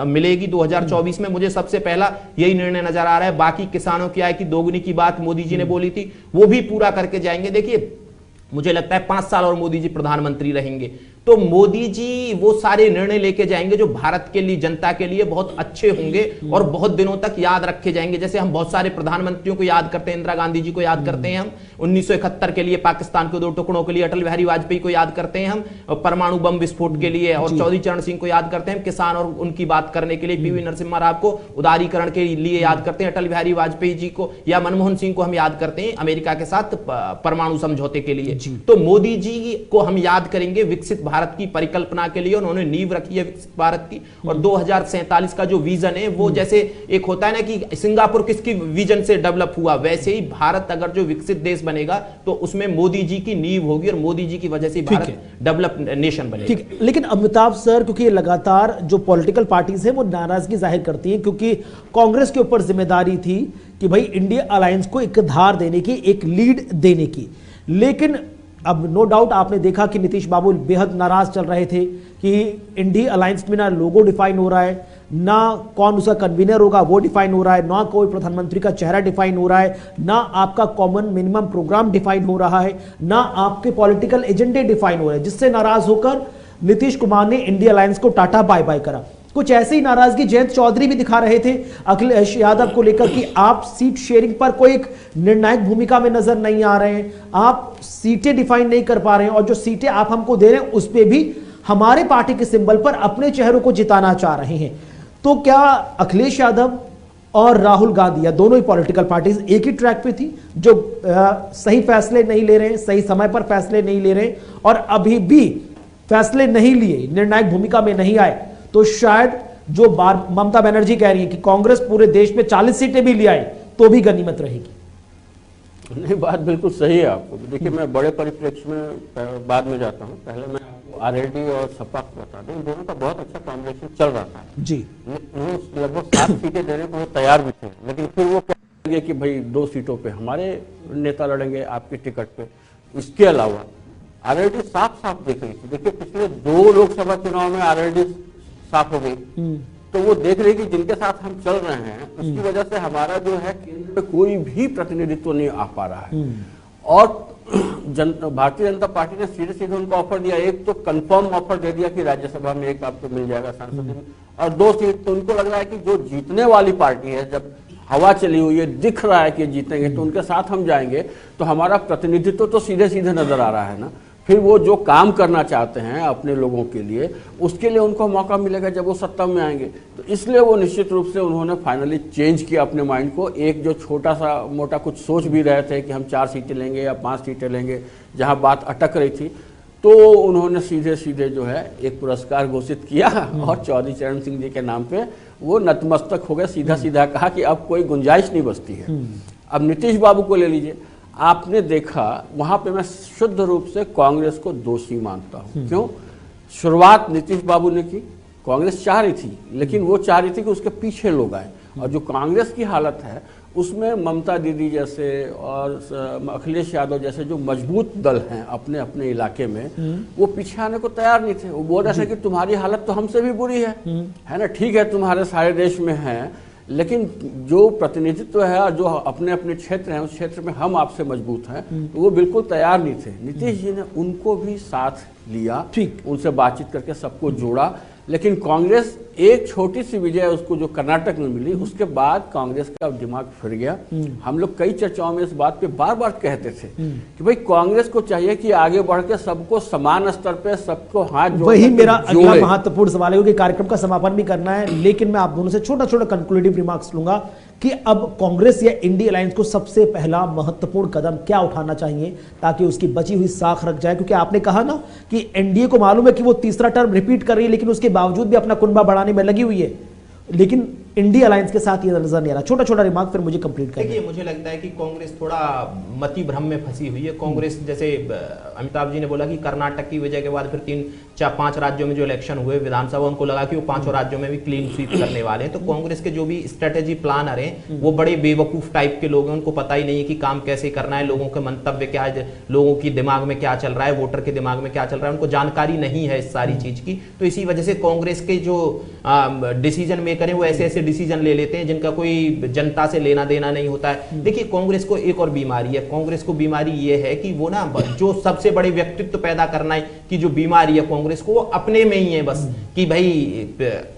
मिलेगी 2024 में। मुझे सबसे पहला यही निर्णय नजर आ रहा है। बाकी किसानों की आय की दोगुनी की बात मोदी जी ने बोली थी, वो भी पूरा करके जाएंगे। देखिए, मुझे लगता है 5 साल और मोदी जी प्रधानमंत्री रहेंगे, तो मोदी जी वो सारे निर्णय लेके जाएंगे जो भारत के लिए, जनता के लिए बहुत अच्छे होंगे और बहुत दिनों तक याद रखे जाएंगे। जैसे हम बहुत सारे प्रधानमंत्रियों को याद करते हैं, इंदिरा गांधी जी को याद करते हैं हम 1971 के लिए, पाकिस्तान को 2 टुकड़ों के लिए, अटल बिहारी वाजपेयी को याद करते हैं हम परमाणु बम विस्फोट के लिए, और चौधरी चरण सिंह को याद करते हैं किसान और उनकी बात करने के लिए, पीवी नरसिम्हा राव को उदारीकरण के लिए याद करते हैं, अटल बिहारी वाजपेयी जी को या मनमोहन सिंह को हम याद करते हैं अमेरिका के साथ परमाणु समझौते के लिए। तो मोदी जी को हम याद करेंगे विकसित भारत की परिकल्पना के लिए। उन्होंने नींव रखी है विकसित भारत की, और 2047 का जो विजन है वो, जैसे एक होता है ना कि सिंगापुर किसकी विजन से डेवलप हुआ, वैसे ही भारत अगर जो विकसित देश बनेगा तो उसमें मोदी जी की नींव होगी और मोदी जी की वजह से भारत डेवलप नेशन बनेगा। ठीक है, लेकिन अमिताभ सर, क्योंकि लगातार जो पॉलिटिकल पार्टीज है वो नाराजगी जाहिर करती हैं, क्योंकि कांग्रेस के ऊपर जिम्मेदारी थी कि भाई इंडिया अलायंस को एक धार देने की, एक लीड देने की, लेकिन अब नो डाउट आपने देखा कि नीतीश बाबू बेहद नाराज चल रहे थे कि इंडिया अलायंस में ना लोगो डिफाइन हो रहा है, ना कौन उसका कन्वीनर होगा वो डिफाइन हो रहा है, ना कोई प्रधानमंत्री का चेहरा डिफाइन हो रहा है, ना आपका कॉमन मिनिमम प्रोग्राम डिफाइन हो रहा है, ना आपके पॉलिटिकल एजेंडे डिफाइन हो रहे हैं, जिससे नाराज होकर नीतीश कुमार ने इंडिया अलायंस को टाटा बाय बाय करा। कुछ ऐसी नाराजगी जयंत चौधरी भी दिखा रहे थे अखिलेश यादव को लेकर कि आप सीट शेयरिंग पर कोई एक निर्णायक भूमिका में नजर नहीं आ रहे हैं, आप सीटें डिफाइन नहीं कर पा रहे हैं, और जो सीटें आप हमको दे रहे हैं उस पर भी हमारे पार्टी के सिंबल पर अपने चेहरों को जिताना चाह रहे हैं। तो क्या अखिलेश यादव और राहुल गांधी या दोनों ही पॉलिटिकल पार्टीज एक ही ट्रैक पे थी, जो सही फैसले नहीं ले रहे हैं, सही समय पर फैसले नहीं ले रहे, और अभी भी फैसले नहीं लिए, निर्णायक भूमिका में नहीं आए, तो शायद जो ममता बनर्जी कह रही है कि कांग्रेस पूरे देश में 40 सीटें भी ले आए तो भी गनीमत रहेगी? नहीं, बात बिल्कुल सही है आपको। देखिए, मैं बड़े परिप्रेक्ष्य में बाद में जाता हूँ, पहले मैं आरएलडी और सपा को बता दूं, दोनों का बहुत अच्छा कॉम्बिनेशन चल रहा था जी। वो लगभग 7 सीटें देने को वो तैयार भी थे, लेकिन फिर वो क्या लगे कि भाई 2 सीटों पे हमारे नेता लड़ेंगे आपके टिकट पे। इसके अलावा आरएलडी साफ साफ देख रही थी। देखिए, पिछले 2 लोकसभा चुनाव में आरएलडी साफ हो गई, तो वो देख रही कि जिनके साथ हम चल रहे हैं उसकी वजह से हमारा जो है केंद्र में कोई भी प्रतिनिधित्व नहीं आ पा रहा है। और भारतीय जनता पार्टी ने सीधे सीधे उनको ऑफर दिया। एक तो कंफर्म ऑफर दे दिया कि राज्यसभा में एक आपको मिल जाएगा सांसद में, और 2 सीट। तो उनको लग रहा है कि जो जीतने वाली पार्टी है, जब हवा चली हुई है, दिख रहा है कि जीतेंगे, तो उनके साथ हम जाएंगे तो हमारा प्रतिनिधित्व तो सीधे सीधे नजर आ रहा है ना। फिर वो जो काम करना चाहते हैं अपने लोगों के लिए, उसके लिए उनको मौका मिलेगा जब वो सत्ता में आएंगे। तो इसलिए वो निश्चित रूप से उन्होंने फाइनली चेंज किया अपने माइंड को। एक जो छोटा सा मोटा कुछ सोच भी रहे थे कि हम 4 सीटें लेंगे या 5 सीटें लेंगे, जहां बात अटक रही थी, तो उन्होंने सीधे सीधे जो है एक पुरस्कार घोषित किया और चौधरी चरण सिंह जी के नाम पे वो नतमस्तक हो गए। सीधा सीधा कहा कि अब कोई गुंजाइश नहीं बचती है। अब नीतीश बाबू को ले लीजिए, आपने देखा वहां पे मैं शुद्ध रूप से कांग्रेस को दोषी मानता हूं। क्यों? शुरुआत नीतीश बाबू ने की, कांग्रेस चाह रही थी, लेकिन वो चाह रही थी कि उसके पीछे लोग आए। और जो कांग्रेस की हालत है उसमें ममता दीदी जैसे और अखिलेश यादव जैसे जो मजबूत दल हैं अपने अपने इलाके में, वो पीछे आने को तैयार नहीं थे। वो बोल रहे थे कि तुम्हारी हालत तो हमसे भी बुरी है ना, ठीक है तुम्हारे सारे देश में है, लेकिन जो प्रतिनिधित्व है और जो अपने अपने क्षेत्र हैं उस क्षेत्र में हम आपसे मजबूत हैं। तो वो बिल्कुल तैयार नहीं थे। नीतीश जी ने उनको भी साथ लिया, उनसे बातचीत करके सबको जोड़ा। लेकिन कांग्रेस एक छोटी सी विजय उसको जो कर्नाटक में मिली, उसके बाद कांग्रेस का दिमाग फिर गया। हम लोग कई चर्चाओं में इस बात पे बार बार कहते थे कि भाई कांग्रेस को चाहिए कि आगे बढ़ के सबको समान स्तर पे सबको हाथ जोड़। वही मेरा अगला महत्वपूर्ण सवाल है, क्योंकि कार्यक्रम का समापन भी करना है। लेकिन मैं आप दोनों से छोटा छोटा कंक्लूडिव रिमार्क्स लूंगा कि अब कांग्रेस या इंडिया अलायंस को सबसे पहला महत्वपूर्ण कदम क्या उठाना चाहिए ताकि उसकी बची हुई साख रख जाए। क्योंकि आपने कहा ना कि एनडीए को मालूम है कि वो तीसरा टर्म रिपीट कर रही है, लेकिन उसके बावजूद भी अपना कुनबा बढ़ाने में लगी हुई है, लेकिन इंडिया अलायंस के साथ ये नजर नहीं आ रहा। छोटा छोटा रिमार्क फिर मुझे कंप्लीट करना है। देखिए, मुझे लगता है कि कांग्रेस थोड़ा मति भ्रम में फंसी हुई है। कांग्रेस, जैसे अमिताभ जी ने बोला कि कर्नाटक की वजह के बाद फिर 3-4-5 राज्यों में जो इलेक्शन हुए विधानसभा, उनको लगा कि वो 5 राज्यों में भी क्लीन स्वीप करने वाले हैं। तो कांग्रेस के जो भी स्ट्रेटेजी प्लानर हैं वो बड़े बेवकूफ टाइप के लोग हैं। उनको पता ही नहीं है कि काम कैसे करना है, लोगों के मंतव्य क्या है, लोगों की दिमाग में क्या चल रहा है, वोटर के दिमाग में क्या चल रहा है, उनको जानकारी नहीं है इस सारी चीज की। तो इसी वजह से कांग्रेस के जो डिसीजन मेकर है वो ऐसे ऐसे डिसीजन ले लेते हैं जिनका कोई जनता से लेना देना नहीं होता है। देखिए, कांग्रेस को एक और बीमारी है। कांग्रेस को बीमारी ये है कि वो ना जो सबसे बड़े व्यक्तित्व पैदा करना है कि जो बीमारी है कांग्रेस को, वो अपने में ही है बस। कि भाई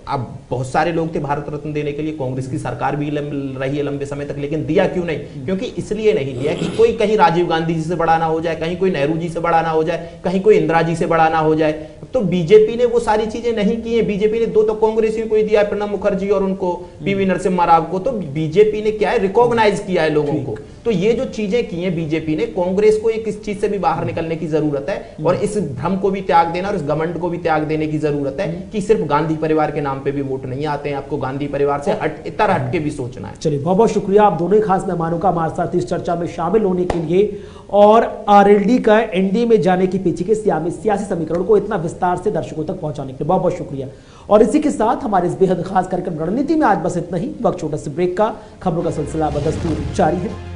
अब बहुत सारे लोग थे भारत रत्न देने के लिए, कांग्रेस की सरकार भी रही है लंबे समय तक, लेकिन दिया क्यों नहीं? क्योंकि इसलिए नहीं दिया कि कोई कहीं राजीव गांधी जी से बड़ा ना हो जाए, कहीं कोई नेहरू जी से बड़ा ना हो जाए, कहीं कोई इंदिरा जी से बड़ा ना हो जाए। तो बीजेपी ने वो सारी चीजें नहीं की है। बीजेपी ने 2 तो कांग्रेसियों को ही दिया, प्रणब मुखर्जी और उनको पीवी नरसिम्हा राव को। तो बीजेपी ने क्या है, रिकॉग्नाइज किया है लोगों को। तो ये जो चीजें की हैं बीजेपी ने, कांग्रेस को एक इस चीज से भी बाहर निकलने की जरूरत है और इस भ्रम को भी त्याग देना और इस घमंड को भी त्याग देने की जरूरत है कि सिर्फ गांधी परिवार के नाम पे भी वोट नहीं आते हैं। आपको गांधी परिवार से इतर हट के भी सोचना है। चलिए, बहुत बहुत शुक्रिया आप दोनों खास मेहमानों का हमारे साथ इस चर्चा में शामिल होने के लिए और आरएलडी का एनडीए में जाने के पीछे के सियासी समीकरण को इतना विस्तार से दर्शकों तक पहुंचाने के लिए बहुत बहुत शुक्रिया। और इसी के साथ हमारे इस बेहद खास कार्यक्रम रणनीति में आज बस इतना ही। वक्त छोटा सा ब्रेक का, खबरों का सिलसिला बदस्तूर जारी है।